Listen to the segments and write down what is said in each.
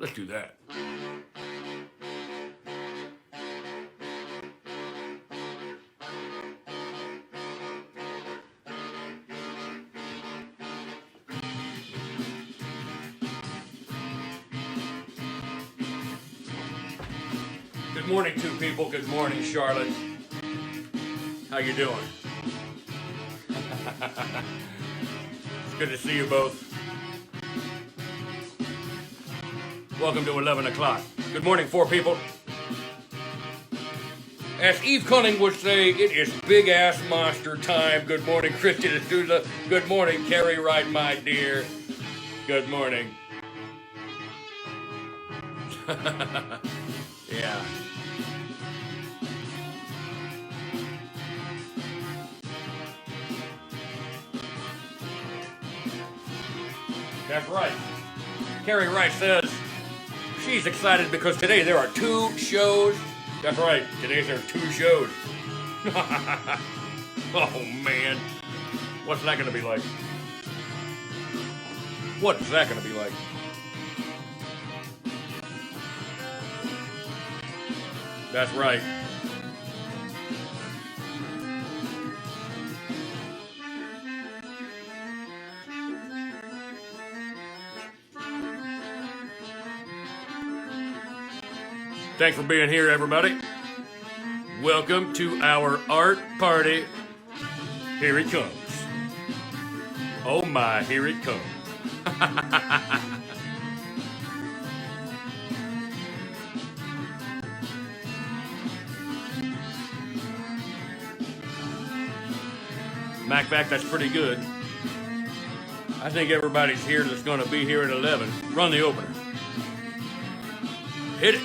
Let's do that. Good morning, two people. Good morning, Charlotte. How you doing? It's good to see you both. Welcome to 11 o'clock. Good morning, four people. As Eve Cunning would say, it is big-ass monster time. Good morning, Christy D'Souza. Good morning, Carrie Wright, my dear. Good morning. Yeah. That's right. Carrie Wright says she's excited because today there are two shows. That's right. Today there are two shows. Oh, man. What's that going to be like? What is that going to be like? That's right. Thanks for being here, everybody. Welcome to our art party. Here it comes. Oh my, here it comes. Macback, that's pretty good. I think everybody's here that's going to be here at 11. Run the opener. Hit it.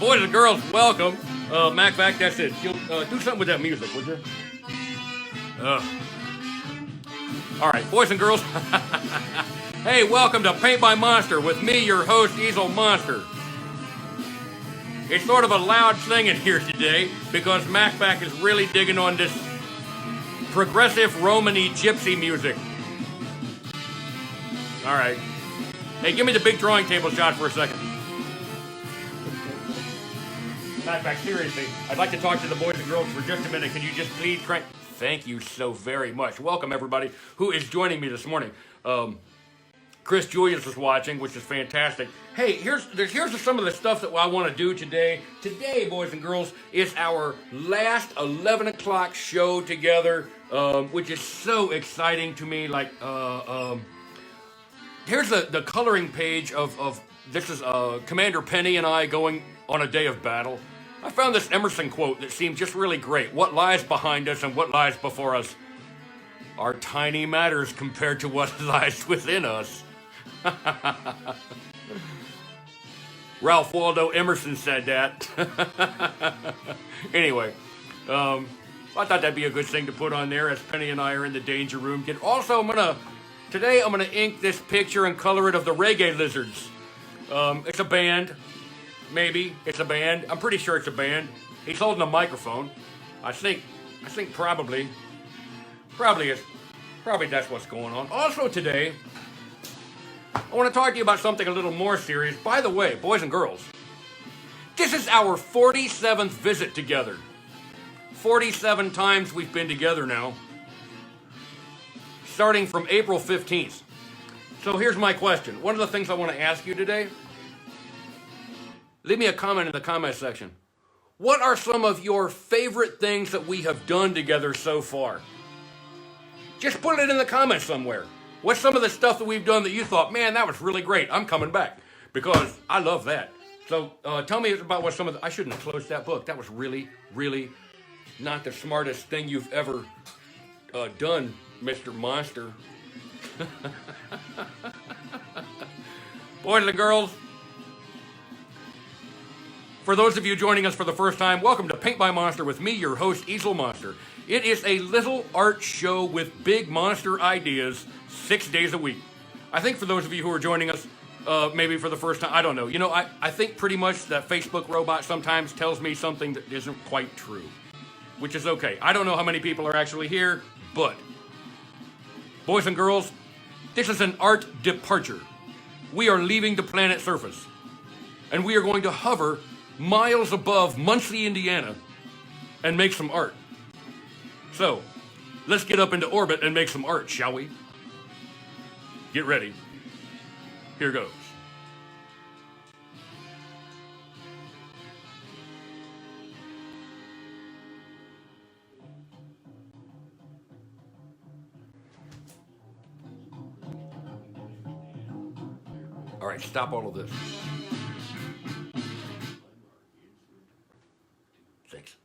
Boys and girls, welcome. Macback, that's it. Do something with that music, would you? All right, boys and girls. Hey, welcome to Paint by Monster with me, your host, Easel Monster. It's sort of a loud thing in here today because Macback is really digging on this progressive Romany gypsy music. All right. Hey, give me the big drawing table shot for a second. Macback, seriously, I'd like to talk to the boys and girls for just a minute. Can you just please crank? Thank you so very much. Welcome, everybody who is joining me this morning. Chris Julius is watching, which is fantastic. Hey, here's some of the stuff that I want to do today. Today, boys and girls, is our last 11 o'clock show together, which is so exciting to me. Like, here's the coloring page of this is Commander Penny and I going on a day of battle. I found this Emerson quote that seemed just really great. What lies behind us and what lies before us are tiny matters compared to what lies within us. Ralph Waldo Emerson said that. Anyway, I thought that'd be a good thing to put on there as Penny and I are in the danger room. Also, today I'm gonna ink this picture and color it of the Reggae Lizards. It's a band. Maybe it's a band. I'm pretty sure it's a band. He's holding a microphone. I think probably that's what's going on. Also today, I want to talk to you about something a little more serious. By the way, boys and girls, this is our 47th visit together. 47 times we've been together now, starting from April 15th. So here's my question. One of the things I want to ask you today, leave me a comment in the comment section. What are some of your favorite things that we have done together so far? Just put it in the comments somewhere. What's some of the stuff that we've done that you thought, man, that was really great. I'm coming back because I love that. So tell me about what some of the, I shouldn't have closed that book. That was really, really not the smartest thing you've ever done, Mr. Monster. Boys and girls, for those of you joining us for the first time, welcome to Paint by Monster with me, your host, Easel Monster. It is a little art show with big monster ideas 6 days a week. I think for those of you who are joining us, maybe for the first time, I don't know. You know, I think pretty much that Facebook robot sometimes tells me something that isn't quite true. which is okay. I don't know how many people are actually here, but boys and girls, this is an art departure. We are leaving the planet's surface, and we are going to hover miles above Muncie, Indiana, and make some art. So, let's get up into orbit and make some art, shall we? Get ready. Here goes. All right, stop all of this. Thanks.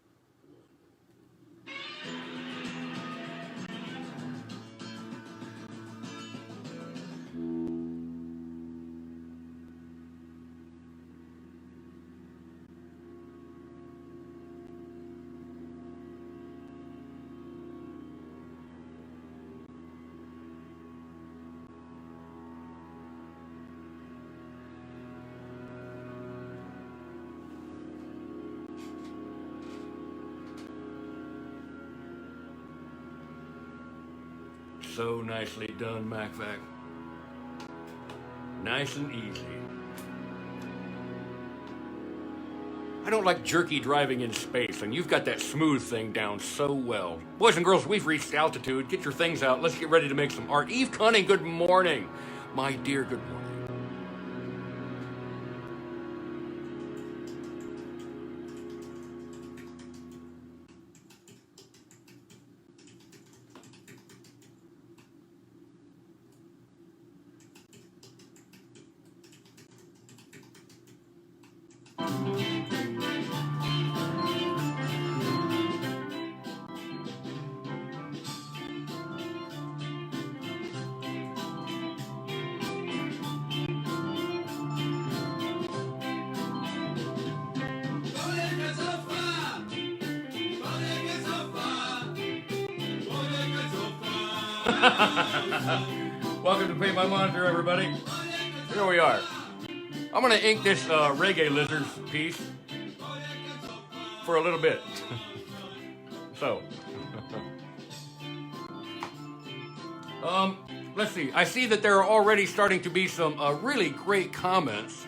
So nicely done, MacVac. Nice and easy. I don't like jerky driving in space, and you've got that smooth thing down so well. Boys and girls, we've reached altitude. Get your things out. Let's get ready to make some art. Eve Cunning, good morning. My dear, good morning. Welcome to Paint by Monitor, everybody. Here we are. I'm going to ink this Reggae Lizards piece for a little bit. So, let's see. I see that there are already starting to be some really great comments.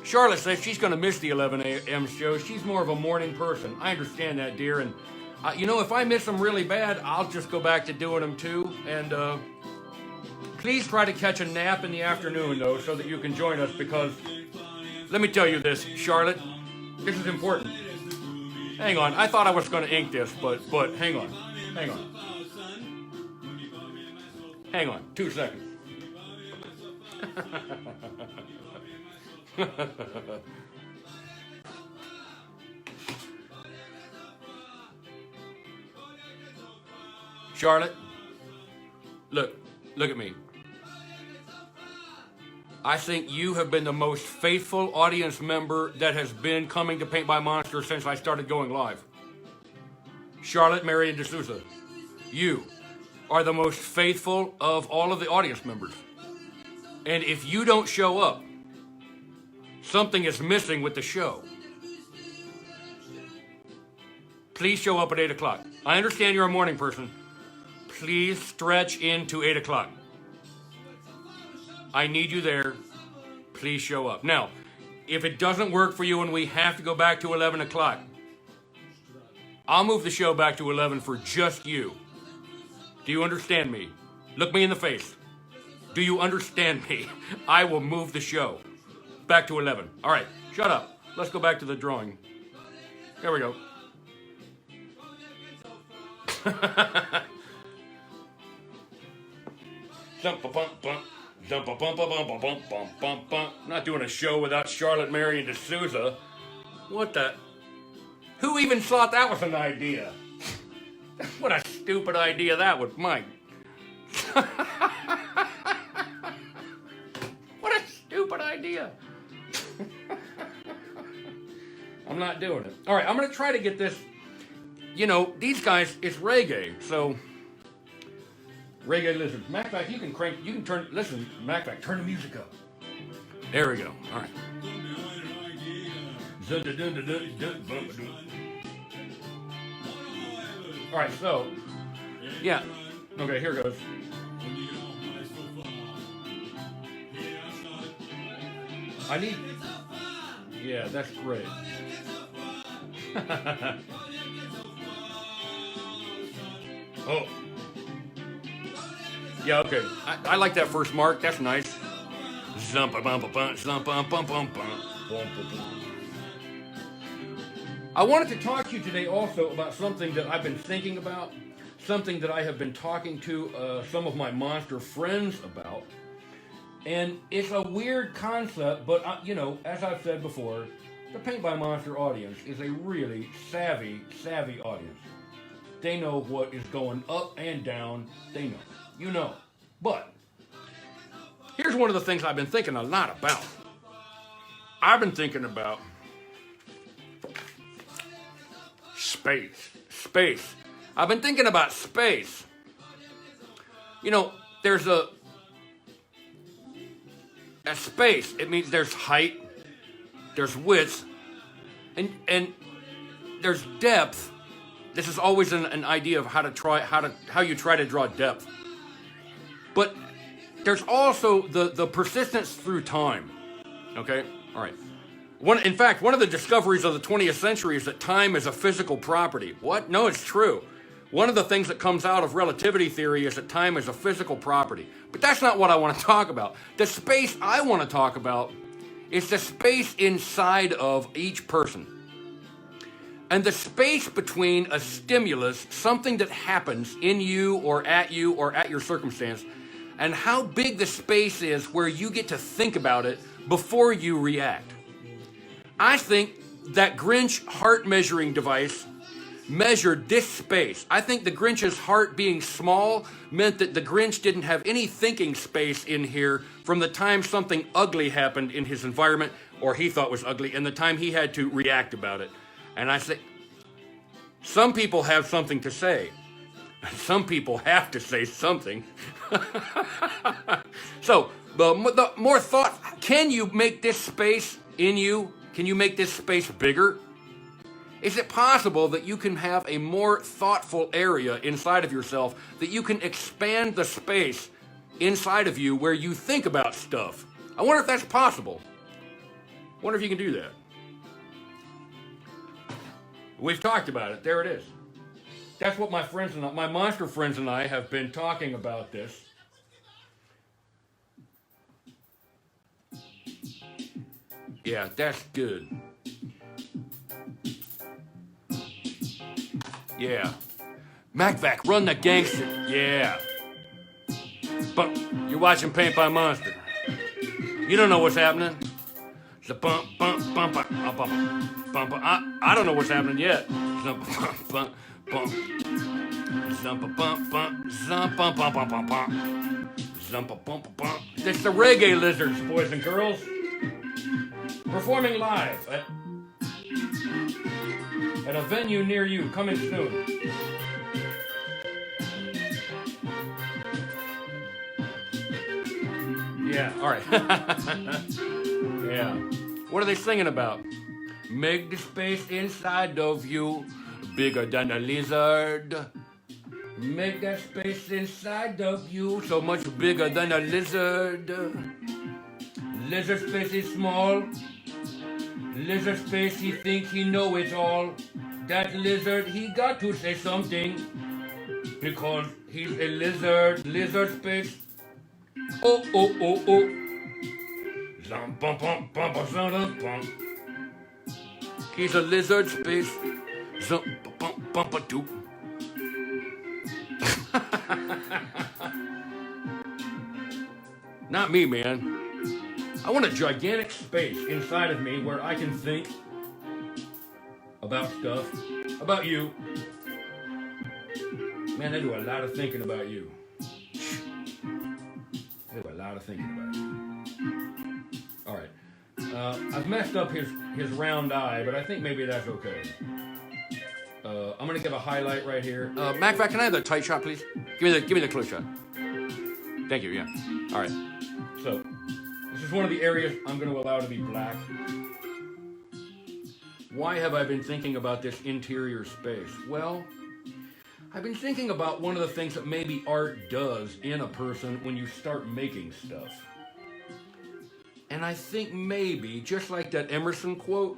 Charlotte says she's going to miss the 11 a.m. show. She's more of a morning person. I understand that, dear. And, you know, if I miss them really bad, I'll just go back to doing them too. And please try to catch a nap in the afternoon, though, so that you can join us. Because, let me tell you this, Charlotte, this is important. Hang on. I thought I was going to ink this, but hang on. Hang on. Hang on. 2 seconds. Charlotte, look at me. I think you have been the most faithful audience member that has been coming to Paint by Monster since I started going live. Charlotte Marion D'Souza, you are the most faithful of all of the audience members. And if you don't show up, something is missing with the show. Please show up at 8 o'clock. I understand you're a morning person. Please stretch into 8 o'clock. I need you there. Please show up. Now, if it doesn't work for you and we have to go back to 11 o'clock, I'll move the show back to 11 for just you. Do you understand me? Look me in the face. Do you understand me? I will move the show back to 11. All right, shut up. Let's go back to the drawing. There we go. Not doing a show without Charlotte Marion D'Souza. What the? Who even thought that was an idea? What a stupid idea that was, Mike. What a stupid idea. I'm not doing it. All right, I'm going to try to get this. You know, these guys, it's reggae, so Reggae Lizards. MacVac, you can turn, listen, MacVac, turn the music up. There we go. All right. All right, so, yeah. Okay, here goes. I need... Yeah, that's great. Oh. Yeah, okay. I like that first mark. That's nice. I wanted to talk to you today also about something that I've been thinking about, something that I have been talking to some of my monster friends about. And it's a weird concept, but, as I've said before, the Paint by Monster audience is a really savvy audience. They know what is going up and down. They know. You know. But here's one of the things I've been thinking a lot about. I've been thinking about space. I've been thinking about space. There's a space. It means there's height, there's width, and there's depth. This is always an idea of how you try to draw depth. But there's also the persistence through time. Okay? All right. In fact, one of the discoveries of the 20th century is that time is a physical property. What? No, it's true. One of the things that comes out of relativity theory is that time is a physical property. But that's not what I want to talk about. The space I want to talk about is the space inside of each person. And the space between a stimulus, something that happens in you or at your circumstance, and how big the space is where you get to think about it before you react. I think that Grinch heart measuring device measured this space. I think the Grinch's heart being small meant that the Grinch didn't have any thinking space in here from the time something ugly happened in his environment, or he thought was ugly, and the time he had to react about it. And I say, some people have something to say. Some people have to say something. So, the more thought, can you make this space in you, can you make this space bigger? Is it possible that you can have a more thoughtful area inside of yourself, that you can expand the space inside of you where you think about stuff? I wonder if that's possible. I wonder if you can do that. We've talked about it. There it is. That's what my monster friends and I have been talking about this. Yeah, that's good. Yeah. MacVac, run the gangster. Yeah. But you're watching Paint by Monster. You don't know what's happening. It's a bump, bump, bump, bump, bump, bump, bump. I don't know what's happening yet. Bump, bump, bump, bump. Zumpa, bump, bump, zump, bump, bump, bump, bump, bump. Zumpa, bump, bump. It's the Reggae Lizards, boys and girls. Performing live at a venue near you, coming soon. Yeah, all right. Yeah. What are they singing about? Make the space inside of you bigger than a lizard. Make that space inside of you so much bigger than a lizard. Lizard space is small. Lizard space, he think he know it all. That lizard, he got to say something. Because he's a lizard. Lizard space. Oh, oh, oh, oh. Zum, bum, bum, bum, bum, zum, bum. He's a lizard space. Zum, bum, bum, bum, doop. Not me, man. I want a gigantic space inside of me where I can think about stuff, about you. Man, I do a lot of thinking about you. I do a lot of thinking about you. All right. I've messed up his round eye, but I think maybe that's okay. I'm going to give a highlight right here. MacVac, can I have the tight shot, please? Give me the close shot. Thank you, yeah. All right. So, this is one of the areas I'm going to allow to be black. Why have I been thinking about this interior space? Well, I've been thinking about one of the things that maybe art does in a person when you start making stuff. And I think maybe, just like that Emerson quote,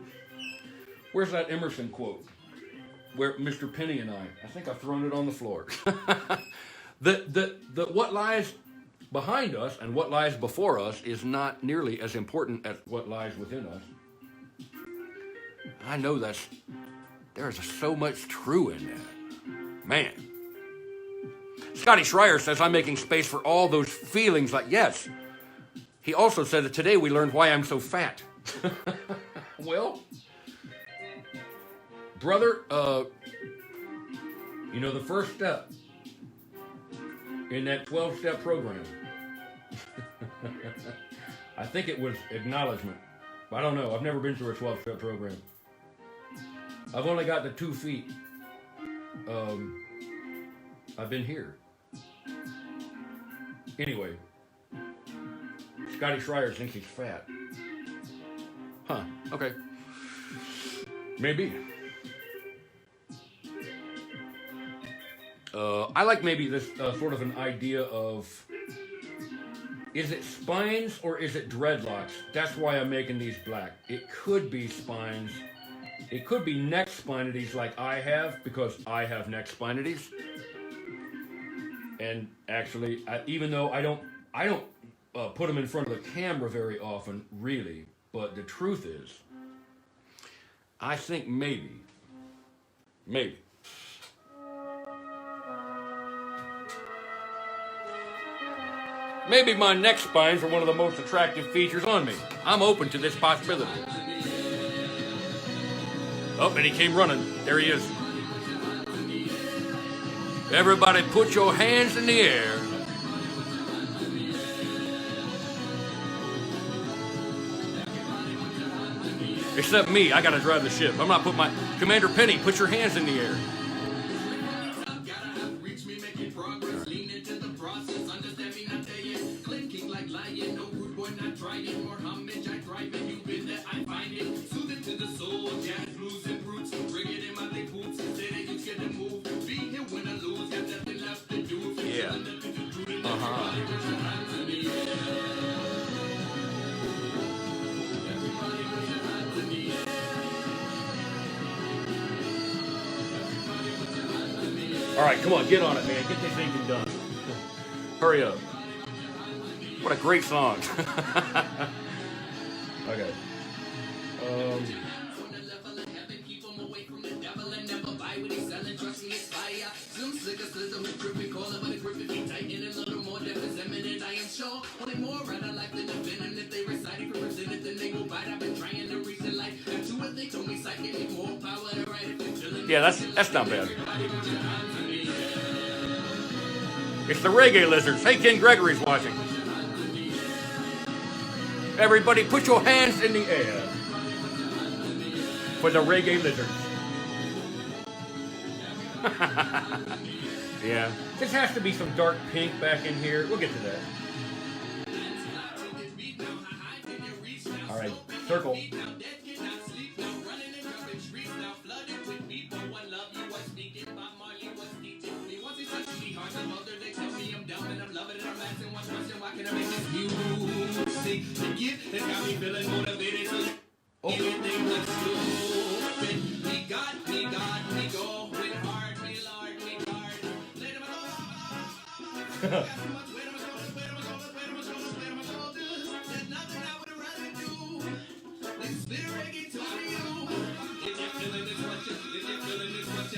where's that Emerson quote? Where Mr. Penny and I think I've thrown it on the floor. What lies behind us and what lies before us is not nearly as important as what lies within us. I know there's so much true in that. Man. Scotty Schreier says, I'm making space for all those feelings like, yes. He also said that today we learned why I'm so fat. Well, brother, the first step in that 12-step program, I think it was acknowledgement. I don't know. I've never been through a 12-step program. I've only got the 2 feet. I've been here. Anyway, Scotty Schreier thinks he's fat. Huh, okay. Maybe. I like maybe this sort of an idea of, is it spines or is it dreadlocks? That's why I'm making these black. It could be spines. It could be neck spinities like I have, because I have neck spinities. And actually, even though I don't put them in front of the camera very often, really, but the truth is, I think maybe my neck spines are one of the most attractive features on me. I'm open to this possibility. Oh, and he came running. There he is. Everybody put your hands in the air. Except me, I gotta drive the ship. I'm not putting my... Commander Penny, put your hands in the air. Yeah. Uh-huh. All right, come on, get on it, man. Get this thing done. Hurry up. What a great song. Okay. Yeah, that's not bad. It's the Reggae Lizards. Hey, Ken Gregory's watching. Everybody put your hands in the air for the Reggae Lizards. Yeah. This has to be some dark pink back in here. We'll get to that. All right, circle.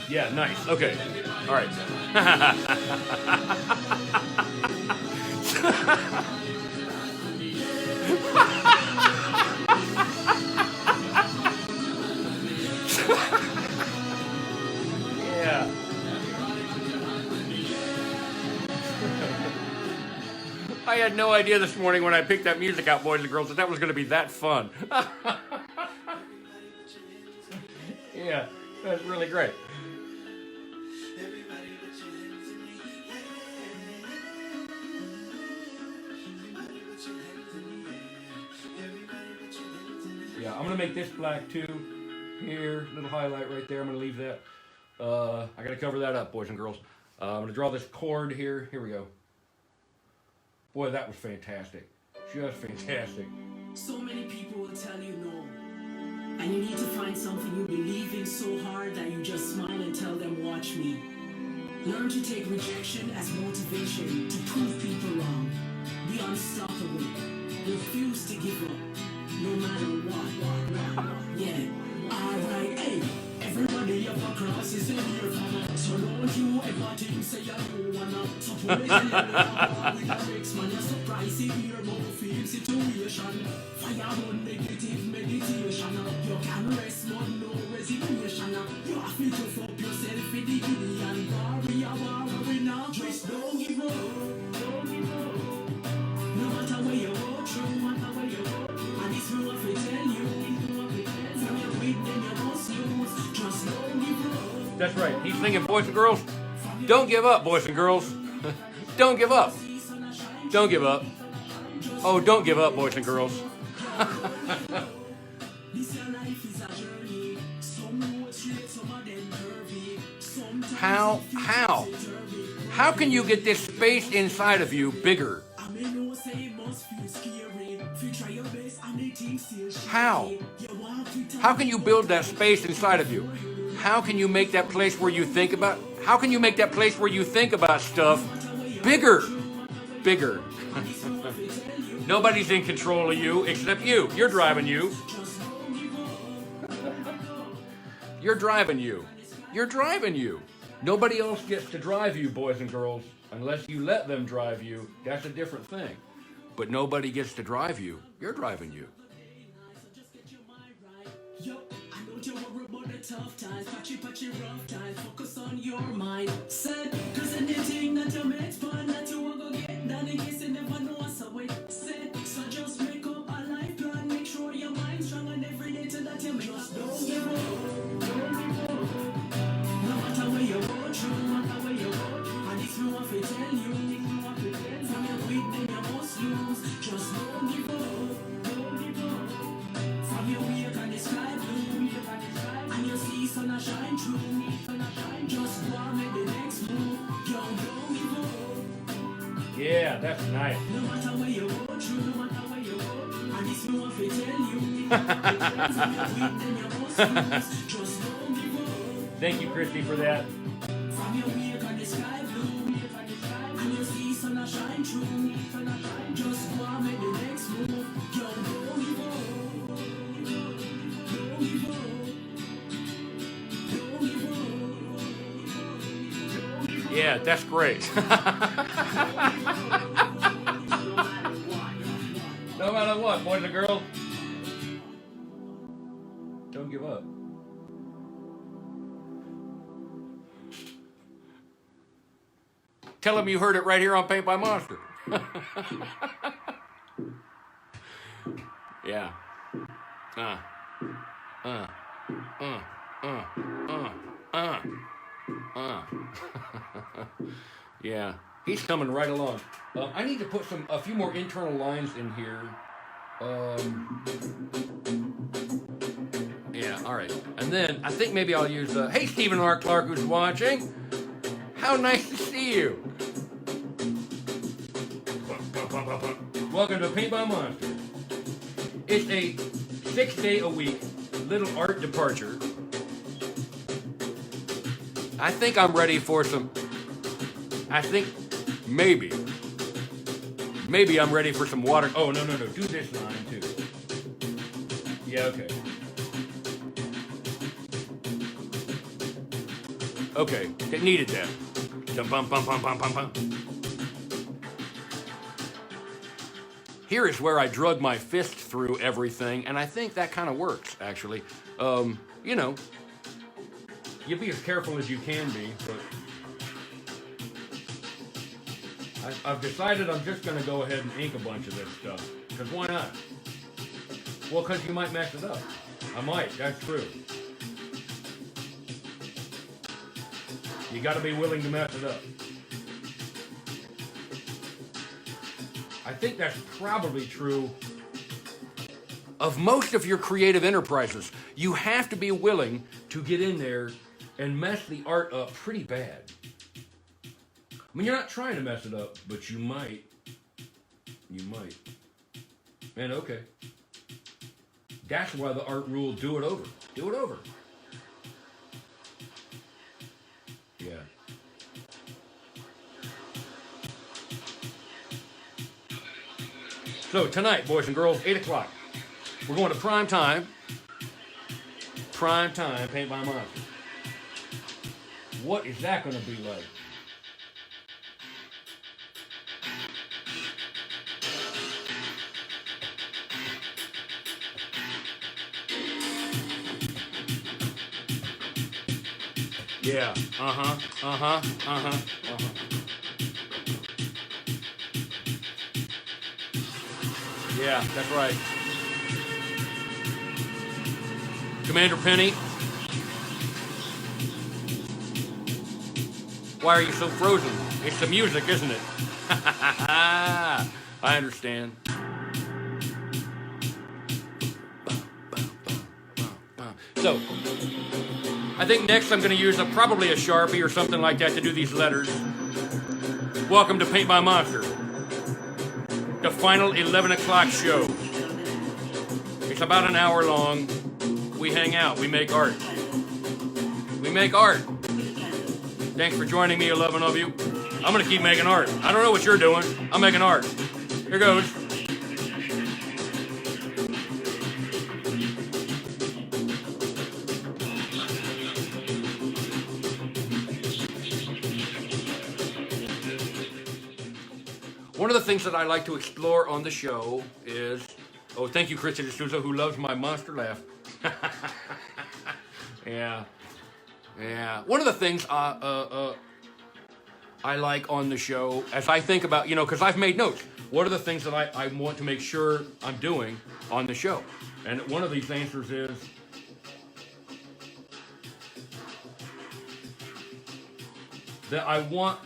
Yeah, nice. Okay. All right. Yeah. I had no idea this morning when I picked that music out, boys and girls, that was going to be that fun. Yeah, that's really great. Yeah, I'm going to make this black too. Here, little highlight right there. I'm going to leave that. I gotta cover that up, boys and girls. I'm gonna draw this chord here. Here we go. Boy, that was fantastic. Just fantastic. So many people will tell you no. And you need to find something you believe in so hard that you just smile and tell them, watch me. Learn to take rejection as motivation to prove people wrong. Be unstoppable. Refuse to give up. No matter what. Yeah. Alright, hey. Everybody up across is in here for. So don't you ever think say you don't wanna. Suppose you never with a mix man. You're surprised to hear more feel situation. Fire on negative meditation. You can rest but no resignation. You have to fuck yourself in the Gideon. Warrior, we now just don't give up. Don't give up. No matter where you go through, no matter where you go. And this will have to tell you. From your weak, then you must lose. Just don't give up. That's right. He's singing, boys and girls. Don't give up, boys and girls. Don't give up. Don't give up. Oh, don't give up, boys and girls. How can you get this space inside of you bigger? How can you build that space inside of you? How can you make that place where you think about? How can you make that place where you think about stuff bigger? Bigger. Nobody's in control of you except you. You're driving you. You're driving you. You're driving you. Nobody else gets to drive you, boys and girls, unless you let them drive you. That's a different thing. But nobody gets to drive you. You're driving you. Tough times, patchy rough times, focus on your mind. Said, cause anything that you make fun that you want to get done in case you never know what's away. Said, so just make up a life plan, make sure your mind's strong and every day till that you make. Just don't give up, no matter where you go through, no matter where you go. And if you want to tell you, from your weak then you must lose. Just don't give up, from your weak and the sky blue. And you see sun shine through. Just go and make the next move. Yo, don't give up. Yeah, that's nice. No matter where you go through, no matter where you go. And this me want to tell you. Then you must lose. Just don't give up. Thank you, Christy, for that. From your wake and the sky blue. And you see sun shine through. Just go and make the next move. Yo, don't give up. Don't give up. Yeah, that's great. No matter what, boys and girls, don't give up. Tell them you heard it right here on Paint by Monster. Yeah. Yeah, he's coming right along. I need to put a few more internal lines in here. Yeah, all right. And then I think maybe I'll use hey, Stephen R. Clark, who's watching. How nice to see you. Welcome to Paint by Monster. It's a 6-day-a-week little art departure. I think I'm ready for some. I think maybe I'm ready for some water. Oh, no. Do this line too. Yeah, okay. Okay, it needed that. Bum, bum, bum, bum, bum, bum. Here is where I drug my fist through everything, and I think that kind of works, actually. You know, you be as careful as you can be, but I've decided I'm just going to go ahead and ink a bunch of this stuff. Because why not? Well, because you might mess it up. I might, that's true. You got to be willing to mess it up. I think that's probably true of most of your creative enterprises. You have to be willing to get in there and mess the art up pretty bad. I mean, you're not trying to mess it up, but you might. You might. And okay. That's why the art rule, do it over. Do it over. Yeah. So tonight, boys and girls, 8 o'clock. We're going to prime time. Prime time, Paint by Monster. What is that going to be like? Yeah. Yeah, that's right. Commander Penny. Why are you so frozen? It's the music, isn't it? I understand. So, I think next I'm going to use probably a Sharpie or something like that to do these letters. Welcome to Paint by Monster, the final 11 o'clock show. It's about an hour long. We hang out. We make art. We make art. Thanks for joining me, 11 of you. I'm going to keep making art. I don't know what you're doing. I'm making art. Here goes. One of the things that I like to explore on the show is, oh, thank you, Christy D'Souza, who loves my monster laugh. Yeah. One of the things I like on the show, as I think about, because I've made notes, what are the things that I want to make sure I'm doing on the show? And one of these answers is, that I want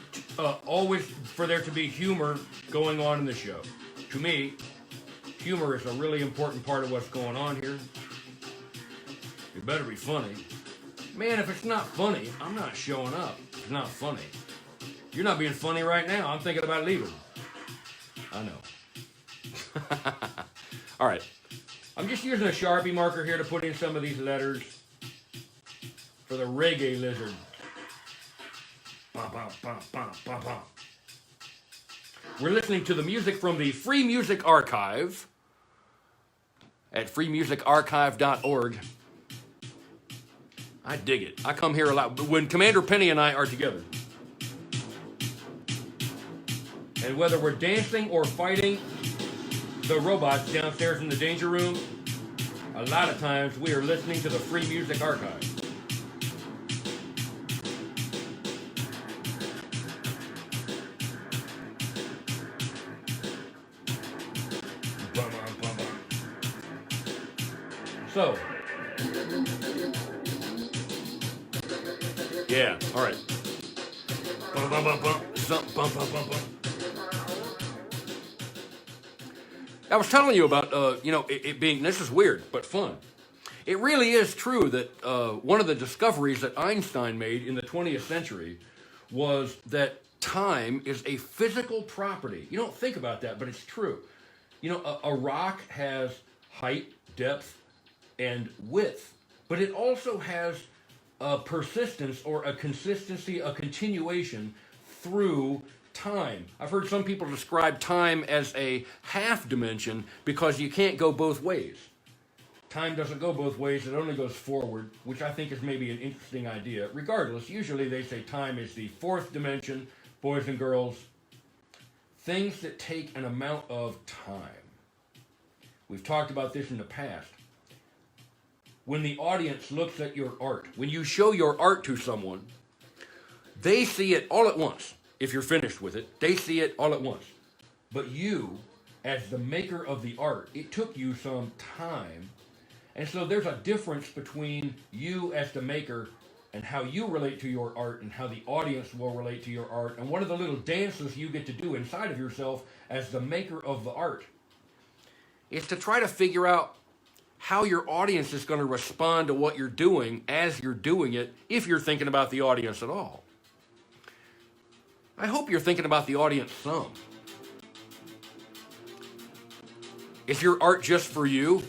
always for there to be humor going on in the show. To me, humor is a really important part of what's going on here. It better be funny. Man, if it's not funny, I'm not showing up. It's not funny. You're not being funny right now. I'm thinking about leaving. I know. All right. I'm just using a Sharpie marker here to put in some of these letters for the Reggae Lizards. We're listening to the music from the Free Music Archive at freemusicarchive.org. I dig it. I come here a lot. When Commander Penny and I are together, and whether we're dancing or fighting the robots downstairs in the danger room, a lot of times we are listening to the Free Music Archive. So, yeah, all right. I was telling you about, it being, this is weird, but fun. It really is true that one of the discoveries that Einstein made in the 20th century was that time is a physical property. You don't think about that, but it's true. A rock has height, depth, and width, but it also has a persistence or a consistency, a continuation through time. I've heard some people describe time as a half dimension because you can't go both ways. Time doesn't go both ways, it only goes forward, which I think is maybe an interesting idea. Regardless, usually they say time is the fourth dimension, boys and girls. Things that take an amount of time. We've talked about this in the past. When the audience looks at your art, when you show your art to someone, they see it all at once. If you're finished with it, they see it all at once. But you, as the maker of the art, it took you some time. And so there's a difference between you as the maker and how you relate to your art and how the audience will relate to your art. And one of the little dances you get to do inside of yourself as the maker of the art is to try to figure out how your audience is going to respond to what you're doing as you're doing it, if you're thinking about the audience at all. I hope you're thinking about the audience some. Is your art just for you?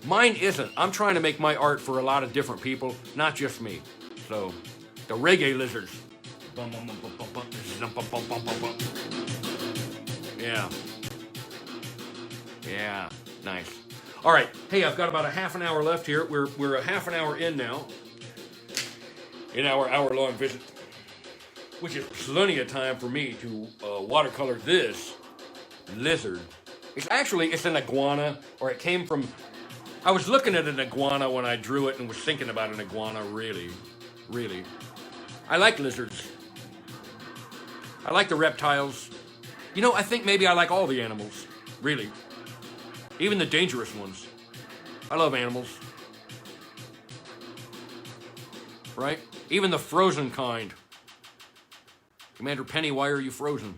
Mine isn't. I'm trying to make my art for a lot of different people, not just me. So, the Reggae Lizards. Yeah. Yeah, nice. All right, hey, I've got about a half an hour left here. We're a half an hour in now, in our hour-long visit, which is plenty of time for me to watercolor this lizard. It's an iguana, or it came from, I was looking at an iguana when I drew it and was thinking about an iguana, really. I like lizards. I like the reptiles. You know, I think maybe I like all the animals, really. Even the dangerous ones. I love animals. Right? Even the frozen kind. Commander Penny, why are you frozen?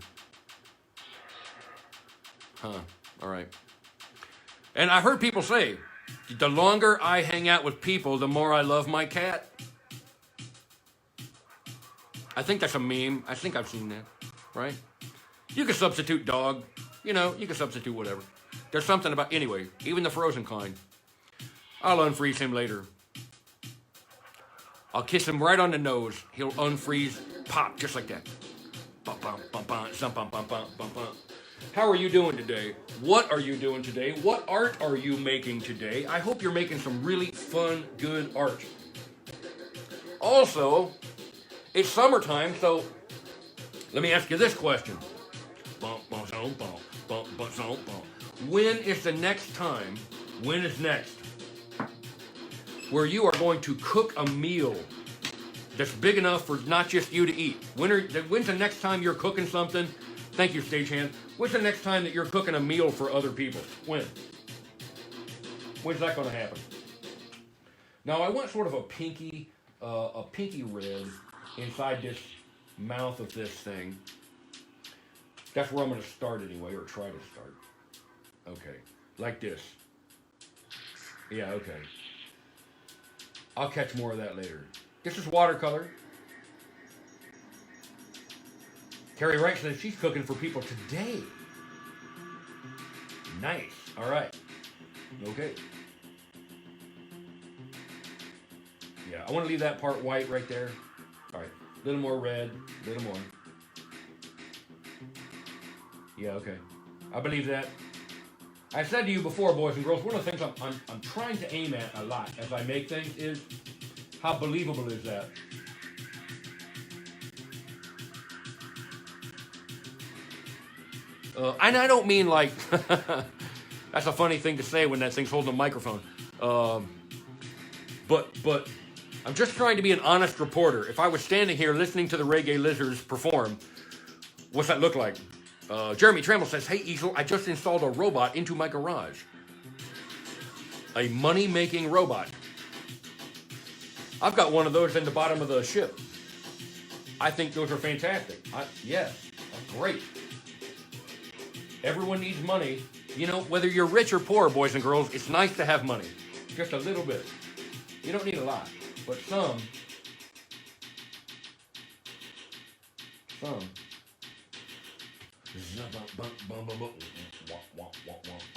Huh. All right. And I heard people say, the longer I hang out with people, the more I love my cat. I think that's a meme. I think I've seen that. Right? You can substitute dog. You know, you can substitute whatever. There's something about, anyway, even the frozen kind. I'll unfreeze him later. I'll kiss him right on the nose. He'll unfreeze, pop, just like that. How are you doing today? What are you doing today? What art are you making today? I hope you're making some really fun, good art. Also, it's summertime, so let me ask you this question. When is next where you are going to cook a meal that's big enough for not just you to eat? When's the next time you're cooking something? Thank you, stagehand. When's the next time that you're cooking a meal for other people? When? When's that going to happen? Now, I want sort of a pinky red inside this mouth of this thing. That's where I'm going to start anyway, or try to start. Okay, like this. Yeah, okay. I'll catch more of that later. This is watercolor. Carrie Wright says she's cooking for people today. Nice. All right. Okay. Yeah, I want to leave that part white right there. All right. A little more red. A little more. Yeah, okay. I believe that. I said to you before, boys and girls, one of the things I'm trying to aim at a lot as I make things is how believable is that? And I don't mean like, that's a funny thing to say when that thing's holding a microphone. But I'm just trying to be an honest reporter. If I was standing here listening to the Reggae Lizards perform, what's that look like? Jeremy Trammell says, hey, Easel, I just installed a robot into my garage. A money-making robot. I've got one of those in the bottom of the ship. I think those are fantastic. Yes, great. Everyone needs money. You know, whether you're rich or poor, boys and girls, it's nice to have money. Just a little bit. You don't need a lot, but some.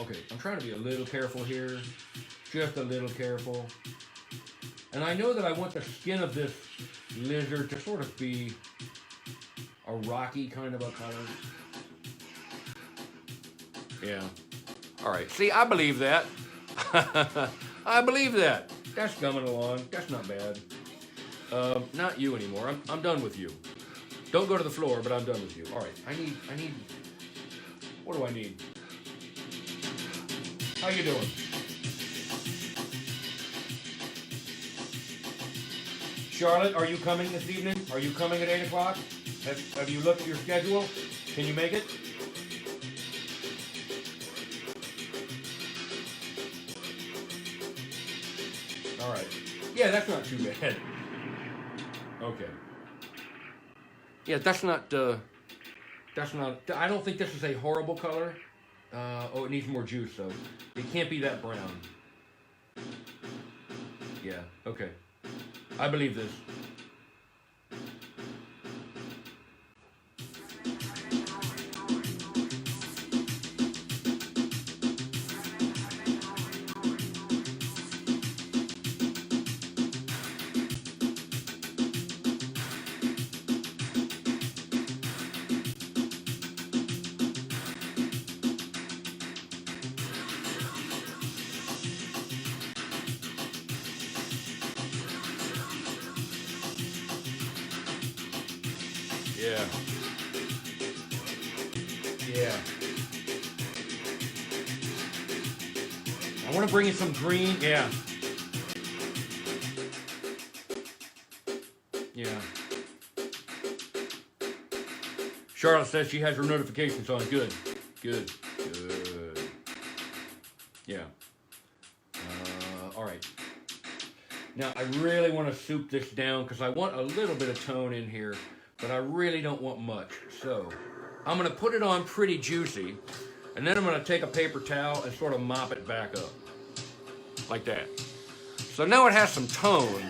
Okay, I'm trying to be a little careful here. Just a little careful. And I know that I want the skin of this lizard to sort of be a rocky kind of a color. Yeah. All right. See, I believe that. I believe that. That's coming along. That's not bad. Not you anymore. I'm done with you. Don't go to the floor, but I'm done with you. All right. I need. What do I need? How you doing? Charlotte, are you coming this evening? Are you coming at 8 o'clock? Have you looked at your schedule? Can you make it? All right. Yeah, that's not too bad. Okay. Yeah, that's not, I don't think this is a horrible color. Oh, it needs more juice, though. It can't be that brown. Yeah, okay. I believe this. Yeah. Yeah. I want to bring in some green. Yeah. Yeah. Charlotte says she has her notifications on. Good. Good. Good. Yeah. All right. Now, I really want to soup this down because I want a little bit of tone in here, but I really don't want much. So, I'm going to put it on pretty juicy, and then I'm going to take a paper towel and sort of mop it back up. Like that. So now it has some tone,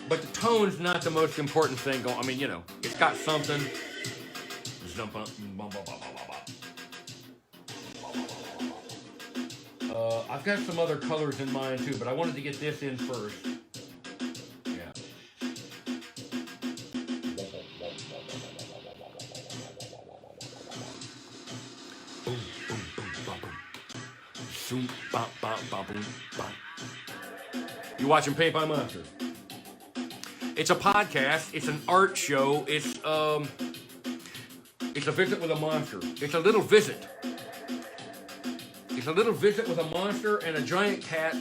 but the tone's not the most important thing going. I mean, you know, it's got something. I've got some other colors in mind too, but I wanted to get this in first. Yeah. Boom, boom, boom, ba, boom. Zoom, ba, ba, ba, boom, ba. You watching Paint by Monster? It's a podcast. It's an art show. It's a visit with a monster. It's a little visit. It's a little visit with a monster and a giant cat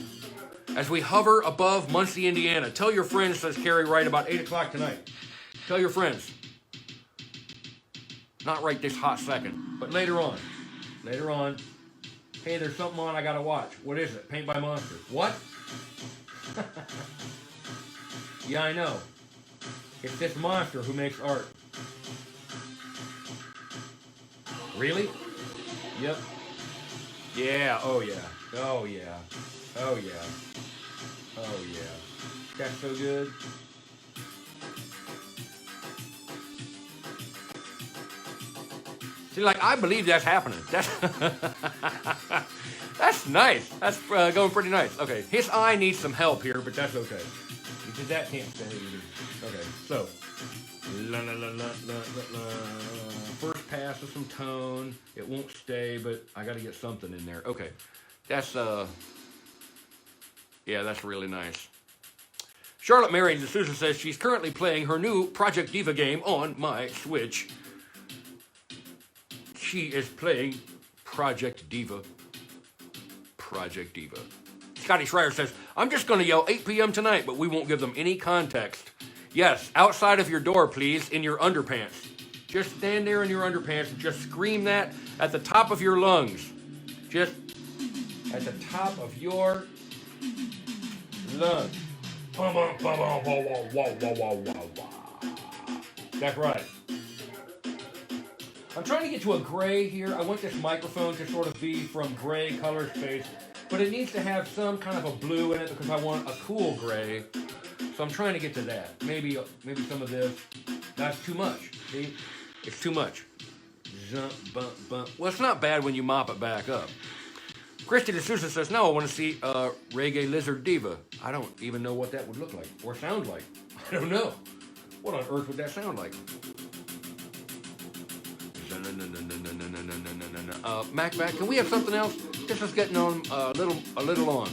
as we hover above Muncie, Indiana. Tell your friends, says Carrie Wright, about 8 o'clock tonight. Tell your friends. Not right this hot second, but later on. Later on. Hey, there's something on I gotta watch. What is it? Paint by Monster. What? Yeah, I know. It's this monster who makes art. Really? Yep. Yeah, oh yeah. Oh yeah. Oh yeah. Oh yeah. That's so good. See, like, I believe that's happening. That's that's nice. That's going pretty nice. Okay, his eye needs some help here, but that's okay. Because that can't stay either. Okay, so. La, la, la, la, la, la, la. First pass with some tone. It won't stay, but I got to get something in there. Okay, that's yeah, that's really nice. Charlotte Mary D'Souza says she's currently playing her new Project Diva game on my Switch. She is playing Project Diva. Project Diva. Scotty Schreier says, I'm just going to yell 8 p.m. tonight, but we won't give them any context. Yes, outside of your door, please, in your underpants. Just stand there in your underpants and just scream that at the top of your lungs. Just at the top of your lungs. That's right. I'm trying to get to a gray here. I want this microphone to sort of be from gray color space, but it needs to have some kind of a blue in it because I want a cool gray. So I'm trying to get to that. Maybe some of this. That's too much. See? It's too much. Jump, bump, bump. Well, it's not bad when you mop it back up. Christy D'Souza says, no, I want to see Reggae Lizard Diva. I don't even know what that would look like or sound like. I don't know. What on earth would that sound like? Mac, can we have something else? This is getting on a little on.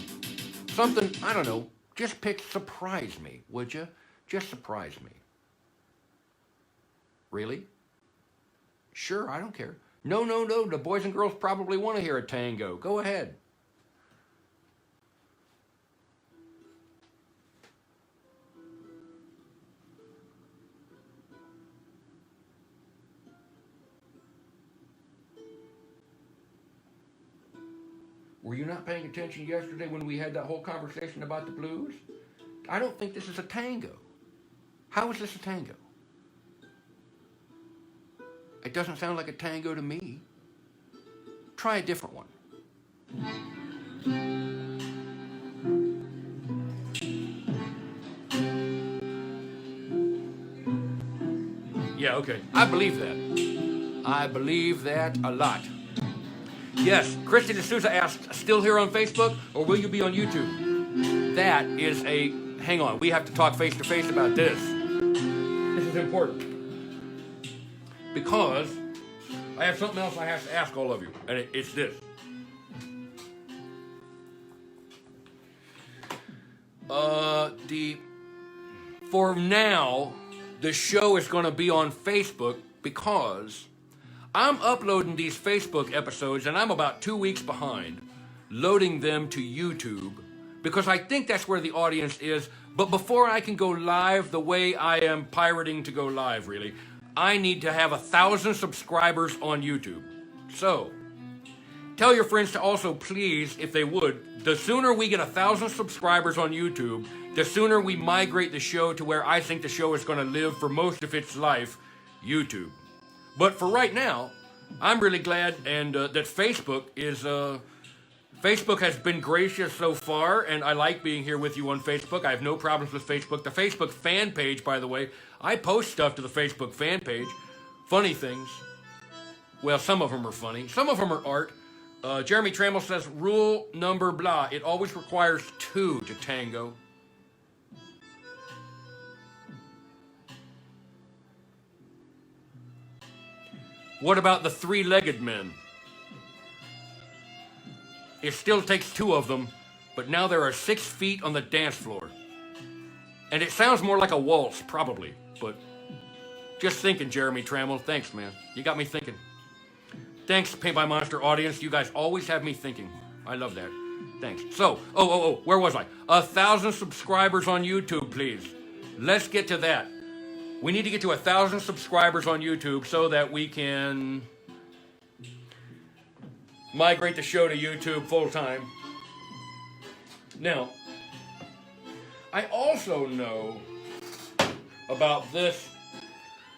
Something, I don't know. Just pick surprise me, would you? Just surprise me. Really? Sure, I don't care. No. The boys and girls probably want to hear a tango. Go ahead. Were you not paying attention yesterday when we had that whole conversation about the blues? I don't think this is a tango. How is this a tango? It doesn't sound like a tango to me. Try a different one. Yeah, okay. I believe that. I believe that a lot. Yes, Christy D'Souza asked, still here on Facebook, or will you be on YouTube? That is a... Hang on, we have to talk face-to-face about this. This is important. Because I have something else I have to ask all of you, and it's this. For now, the show is going to be on Facebook because I'm uploading these Facebook episodes, and I'm about 2 weeks behind loading them to YouTube because I think that's where the audience is. But before I can go live the way I am pirating to go live, really, I need to have 1,000 subscribers on YouTube. So, tell your friends to also please, if they would, the sooner we get 1,000 subscribers on YouTube, the sooner we migrate the show to where I think the show is going to live for most of its life, YouTube. But for right now, I'm really glad and that Facebook is... Facebook has been gracious so far, and I like being here with you on Facebook. I have no problems with Facebook. The Facebook fan page, by the way, I post stuff to the Facebook fan page. Funny things. Well, some of them are funny. Some of them are art. Jeremy Trammell says, rule number blah. It always requires 2 to tango. What about the 3-legged men? It still takes 2 of them, but now there are 6 feet on the dance floor. And it sounds more like a waltz, probably, but just thinking, Jeremy Trammell. Thanks, man. You got me thinking. Thanks, Paint by Monster audience. You guys always have me thinking. I love that. Thanks. So, where was I? 1,000 subscribers on YouTube, please. Let's get to that. We need to get to 1,000 subscribers on YouTube so that we can migrate the show to YouTube full time. Now, I also know about this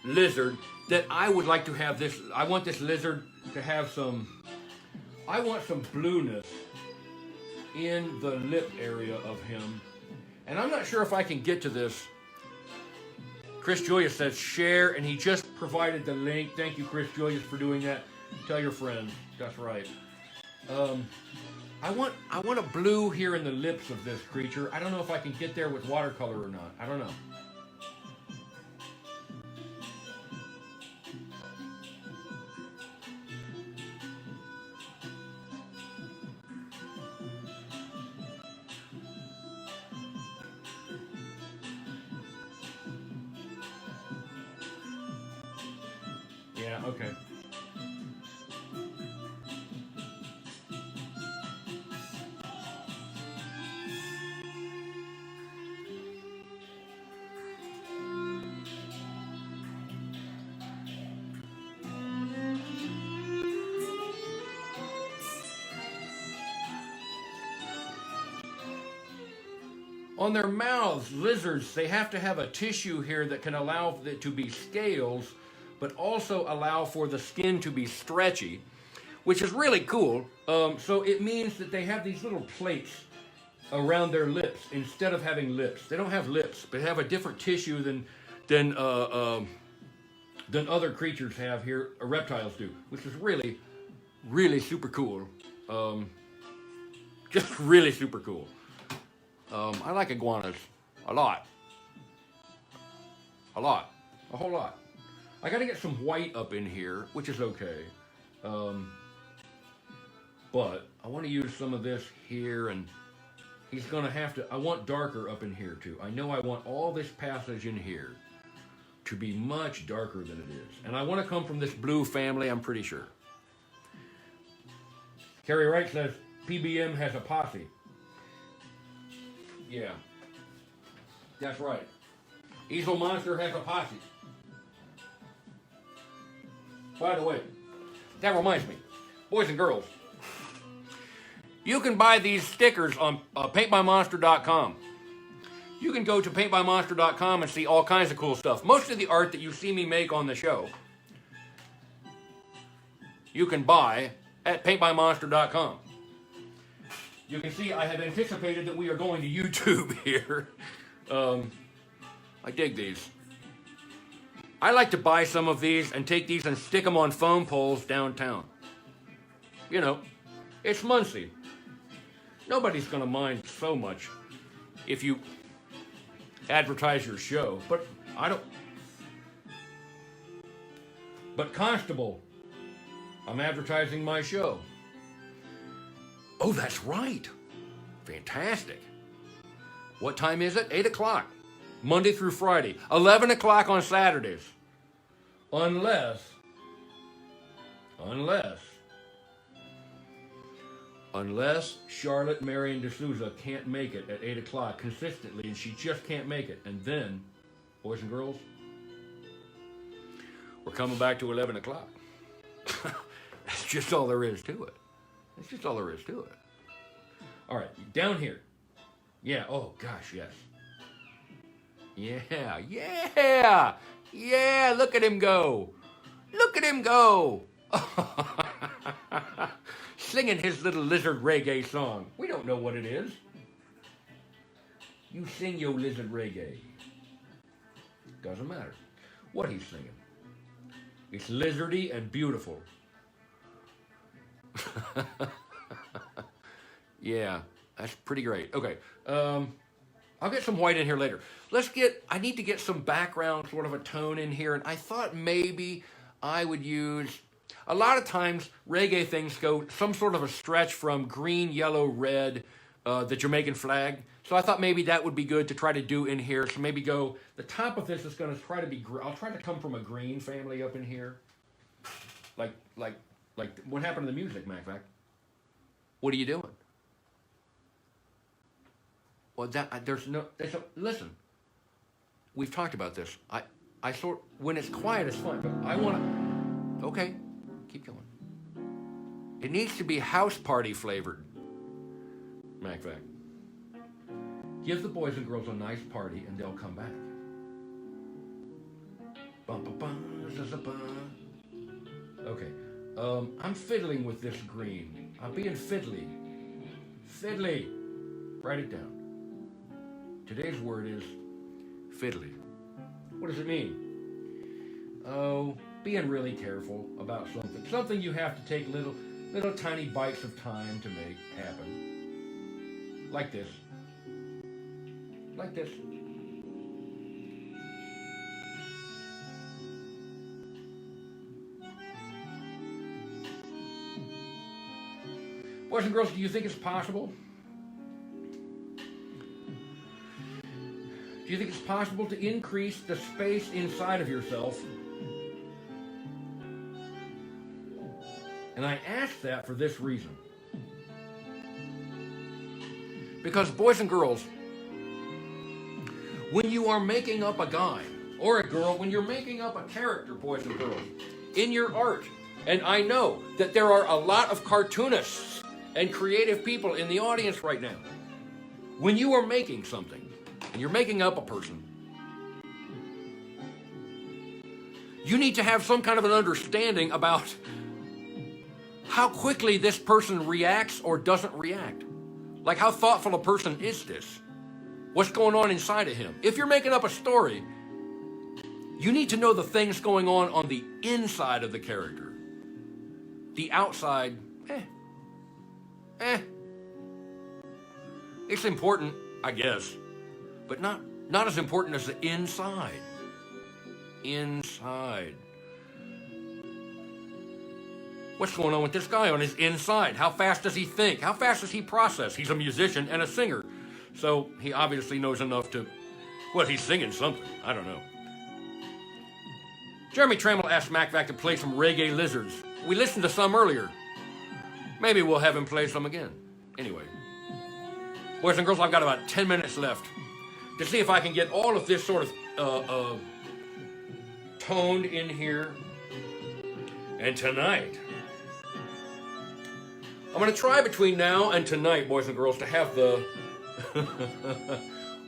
lizard that I would like to have this. I want this lizard to have I want some blueness in the lip area of him. And I'm not sure if I can get to this. Chris Julius says share, and he just provided the link. Thank you, Chris Julius, for doing that. Tell your friends. That's right. I want a blue here in the lips of this creature. I don't know if I can get there with watercolor or not. I don't know. Yeah, okay. On their mouths, lizards, they have to have a tissue here that can allow it to be scales, but also allow for the skin to be stretchy, which is really cool. So it means that they have these little plates around their lips instead of having lips. They don't have lips, but have a different tissue than other creatures have here, or reptiles do, which is really, really super cool. Just really super cool. I like iguanas a lot. A lot. A whole lot. I gotta get some white up in here, which is okay. But I want to use some of this here, and he's gonna have to, I want darker up in here too. I know I want all this passage in here to be much darker than it is. And I want to come from this blue family, I'm pretty sure. Carrie Wright says, PBM has a posse. Yeah, that's right. Easel Monster has a posse. By the way, that reminds me, boys and girls, you can buy these stickers on paintbymonster.com. You can go to paintbymonster.com and see all kinds of cool stuff. Most of the art that you see me make on the show, you can buy at paintbymonster.com. You can see I have anticipated that we are going to YouTube here. I dig these. I like to buy some of these and take these and stick them on phone poles downtown. You know, it's Muncie. Nobody's going to mind so much if you advertise your show, but I don't. But Constable, I'm advertising my show. Oh, that's right. Fantastic. What time is it? 8 o'clock. Monday through Friday. 11 o'clock on Saturdays. Unless Charlotte Marion D'Souza can't make it at 8 o'clock consistently, and she just can't make it. And then, boys and girls, we're coming back to 11 o'clock. That's just all there is to it. That's just all there is to it. All right, down here. Yeah, oh gosh, yes. Yeah, look at him go. Look at him go. Singing his little lizard reggae song. We don't know what it is. You sing your lizard reggae. Doesn't matter what he's singing. It's lizardy and beautiful. Yeah, that's pretty great. Okay, I'll get some white in here later. I need to get some background, sort of a tone in here, and I thought maybe I would use, a lot of times reggae things go some sort of a stretch from green, yellow, red, the Jamaican flag. So I thought maybe that would be good to try to do in here. So maybe go, the top of this is going to try to be, I'll try to come from a green family up in here. Like what happened to the music, MacVac? What are you doing? Well, listen, we've talked about this. When it's quiet, it's fun, but I want to, okay, keep going. It needs to be house party flavored, MacVac. Give the boys and girls a nice party and they'll come back. Okay, I'm fiddling with this green. I'm being fiddly. Fiddly. Write it down. Today's word is fiddly. What does it mean? Oh, being really careful about something. Something you have to take little tiny bites of time to make happen. Like this. Like this. Boys and girls, do you think it's possible? Do you think it's possible to increase the space inside of yourself? And I ask that for this reason. Because boys and girls, when you are making up a guy or a girl, when you're making up a character, boys and girls, in your art, and I know that there are a lot of cartoonists and creative people in the audience right now. When you are making something, and you're making up a person, you need to have some kind of an understanding about how quickly this person reacts or doesn't react. Like, how thoughtful a person is this? What's going on inside of him? If you're making up a story, you need to know the things going on the inside of the character. The outside, It's important, I guess, but not as important as the inside. Inside. What's going on with this guy on his inside? How fast does he think? How fast does he process? He's a musician and a singer, so he obviously knows enough to, well, he's singing something. I don't know. Jeremy Trammell asked MacVac to play some Reggae Lizards. We listened to some earlier. Maybe we'll have him play some again. Anyway. Boys and girls, I've got about 10 minutes left to see if I can get all of this sort of toned in here. And tonight, I'm going to try between now and tonight, boys and girls, to have the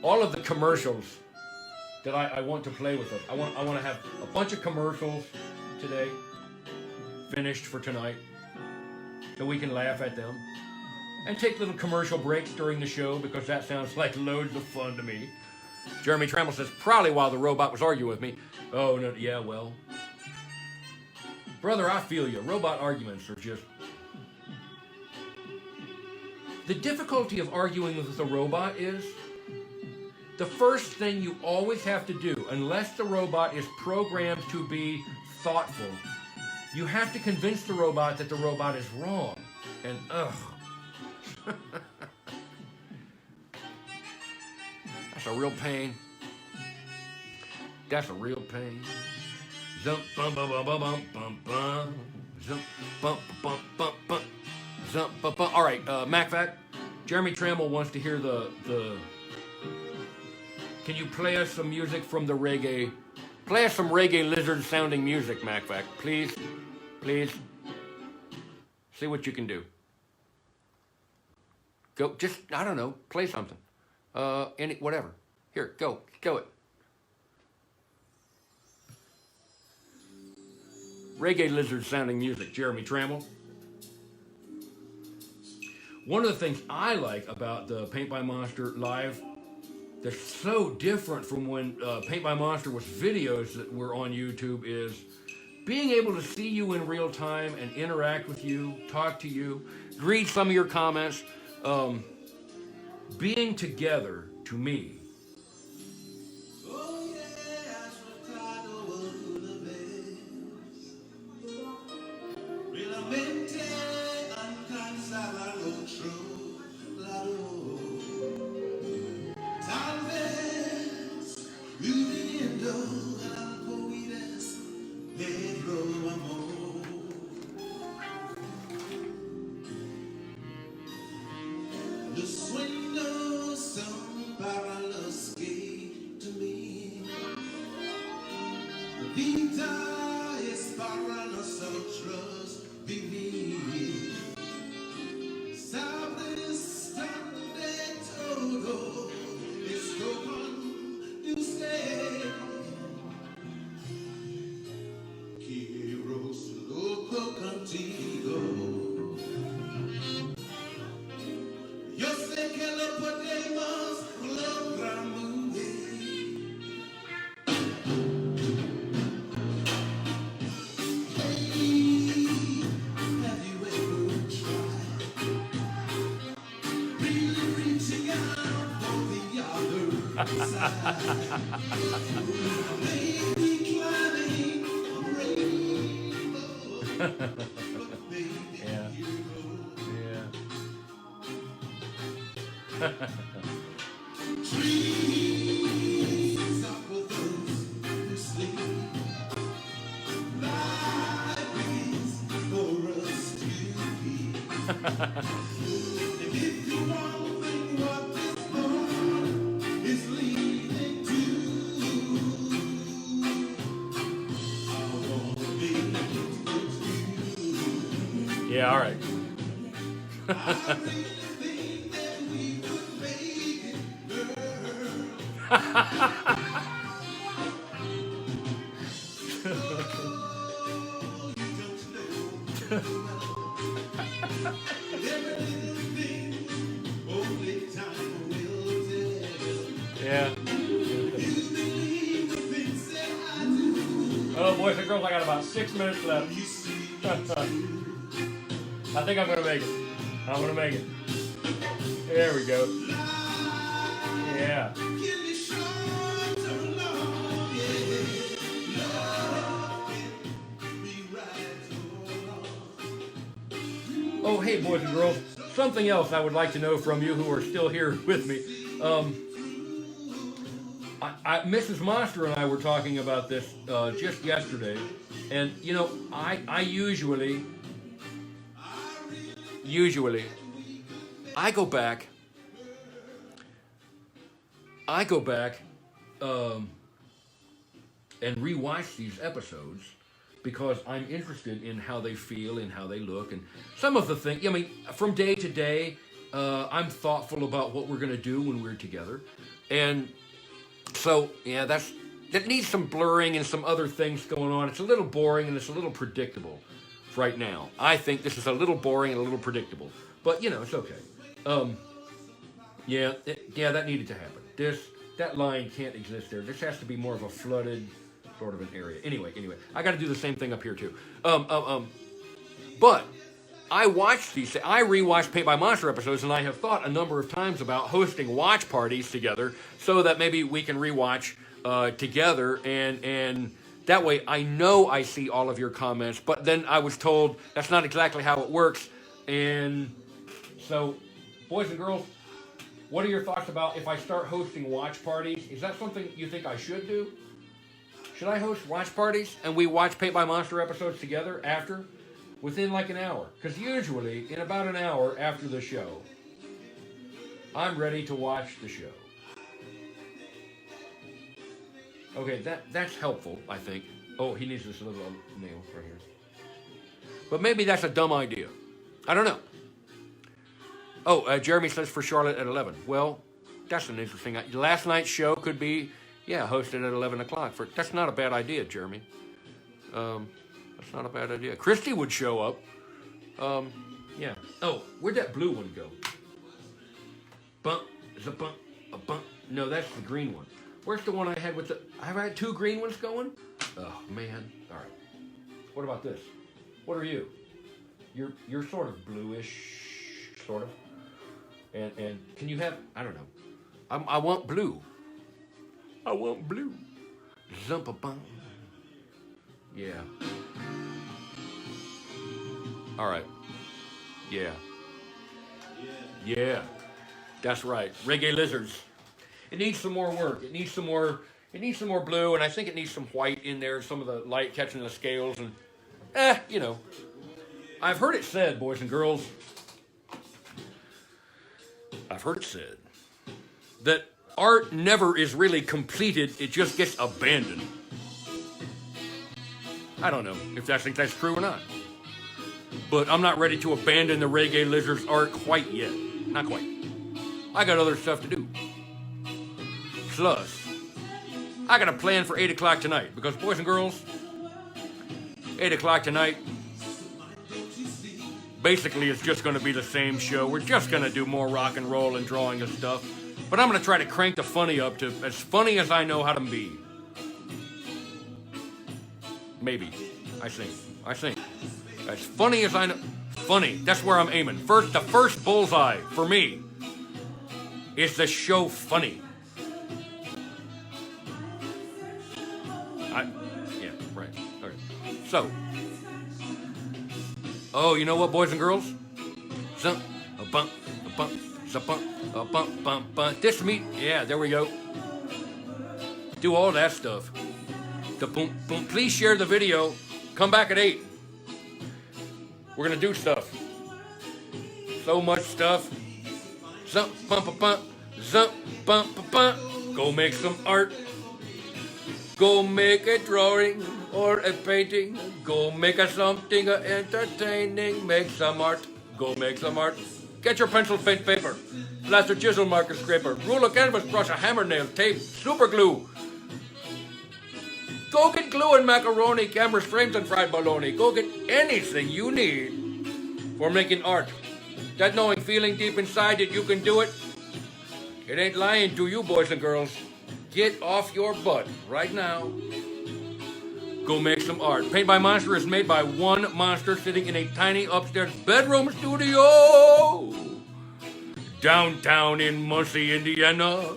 all of the commercials that I want to play with us. I want to have a bunch of commercials today finished for tonight so we can laugh at them. And take little commercial breaks during the show because that sounds like loads of fun to me. Jeremy Trammell says, probably while the robot was arguing with me. Oh, no, yeah, well. Brother, I feel you. Robot arguments are just... The difficulty of arguing with a robot is the first thing you always have to do, unless the robot is programmed to be thoughtful, you have to convince the robot that the robot is wrong. And, ugh. That's a real pain. That's a real pain. Zump, bum, bum, bum, bum, bum, bum, bum. Zump, bum, bum, bum, bum. Zump, bum, bum. All right, MacFac, Jeremy Trammell wants to hear the... Can you play us some music from the reggae? Play us some Reggae Lizards sounding music, MacFac. Please. Please. See what you can do. Go, just, I don't know, play something. Whatever. Here, go it. Reggae Lizard sounding music, Jeremy Trammell. One of the things I like about the Paint by Monster live that's so different from when Paint by Monster was videos that were on YouTube is being able to see you in real time and interact with you, talk to you, read some of your comments. Being together, to me, yeah, all right. Yeah. Oh, boys and girls, I got about 6 minutes left. I think I'm gonna make it. I'm gonna make it. There we go. Yeah. Oh, hey, boys and girls. Something else I would like to know from you who are still here with me. Mrs. Monster and I were talking about this just yesterday, and you know, I usually I go back and rewatch these episodes because I'm interested in how they feel and how they look, and some of the things. I mean, from day to day, I'm thoughtful about what we're going to do when we're together, and so yeah, that needs some blurring and some other things going on. It's a little boring and it's a little predictable right now. I think this is a little boring and a little predictable, but you know, it's okay. Yeah, that needed to happen. that line can't exist there. This has to be more of a flooded sort of an area. Anyway, I got to do the same thing up here too. But I rewatched Paint by Monster episodes, and I have thought a number of times about hosting watch parties together so that maybe we can rewatch together, and that way I know I see all of your comments. But then I was told that's not exactly how it works, and so, boys and girls, what are your thoughts about if I start hosting watch parties? Is that something you think I should do? Should I host watch parties and we watch Paint by Monster episodes together after? Within like an hour. Because usually, in about an hour after the show, I'm ready to watch the show. Okay, that's helpful, I think. Oh, he needs this little nail right here. But maybe that's a dumb idea. I don't know. Oh, Jeremy says for Charlotte at 11. Well, that's an interesting idea. Last night's show could be, hosted at 11 o'clock. That's not a bad idea, Jeremy. That's not a bad idea. Christy would show up. Yeah. Oh, where'd that blue one go? Bump. Is a bump. A bump. No, that's the green one. Where's the one I had with the... Have I had two green ones going? Oh, man. All right. What about this? What are you? You're sort of bluish, sort of. And can you have... I don't know. I want blue. I want blue. Zumpa-bum. Yeah. All right. Yeah. Yeah. That's right. Reggae Lizards. It needs some more work. It needs some more blue, and I think it needs some white in there, some of the light catching the scales, and I've heard it said, boys and girls, that art never is really completed, it just gets abandoned. I don't know if I think that's true or not. But I'm not ready to abandon the Reggae Lizards art quite yet. Not quite. I got other stuff to do. Plus, I got a plan for 8 o'clock tonight. Because, boys and girls, 8 o'clock tonight, basically it's just going to be the same show. We're just going to do more rock and roll and drawing and stuff. But I'm going to try to crank the funny up to as funny as I know how to be. Maybe. I think. As funny as I know. Funny. That's where I'm aiming. The first bullseye for me is the show funny. Yeah, right. Okay. So. Oh, you know what, boys and girls? A bump. This meat. Yeah, there we go. Do all that stuff. The boom, boom. Please share the video. Come back at 8. We're gonna do stuff. So much stuff. Go make some art. Go make a drawing or a painting. Go make something entertaining. Make some art. Go make some art. Get your pencil, paint, paper, plaster, chisel, marker, scraper, ruler, canvas, brush, a hammer, nail, tape, super glue. Go get glue and macaroni, cameras, frames, and fried bologna. Go get anything you need for making art. That knowing feeling deep inside that you can do it, it ain't lying to you, boys and girls. Get off your butt right now. Go make some art. Paint by Monster is made by one monster sitting in a tiny upstairs bedroom studio downtown in Muncie, Indiana.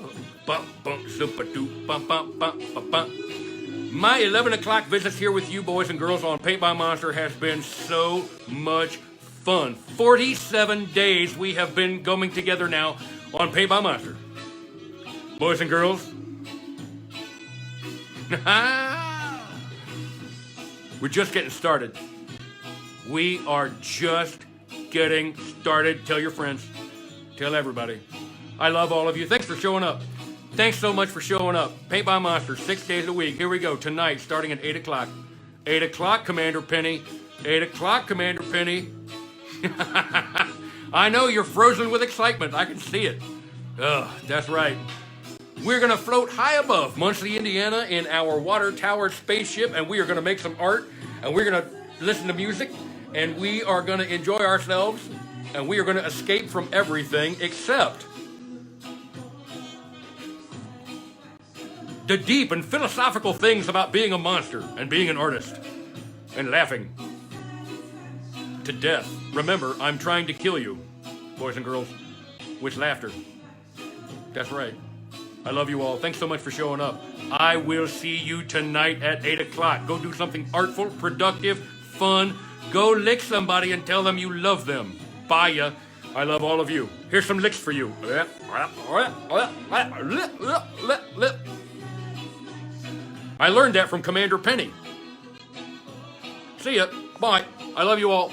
My 11 o'clock visit here with you, boys and girls, on Paint by Monster has been so much fun. 47 days we have been going together now on Paint by Monster. Boys and girls, we're just getting started. We are just getting started. Tell your friends. Tell everybody. I love all of you. Thanks for showing up. Thanks so much for showing up. Paint by Monster, 6 days a week. Here we go. Tonight, starting at 8 o'clock. 8 o'clock, Commander Penny. 8 o'clock, Commander Penny. I know you're frozen with excitement. I can see it. That's right. We're going to float high above Muncie, Indiana in our water tower spaceship, and we are going to make some art, and we're going to listen to music, and we are going to enjoy ourselves, and we are going to escape from everything except the deep and philosophical things about being a monster and being an artist and laughing to death. Remember, I'm trying to kill you, boys and girls, with laughter. That's right. I love you all. Thanks so much for showing up. I will see you tonight at 8 o'clock. Go do something artful, productive, fun. Go lick somebody and tell them you love them. Bye ya. I love all of you. Here's some licks for you. I learned that from Commander Penny. See ya. Bye. I love you all.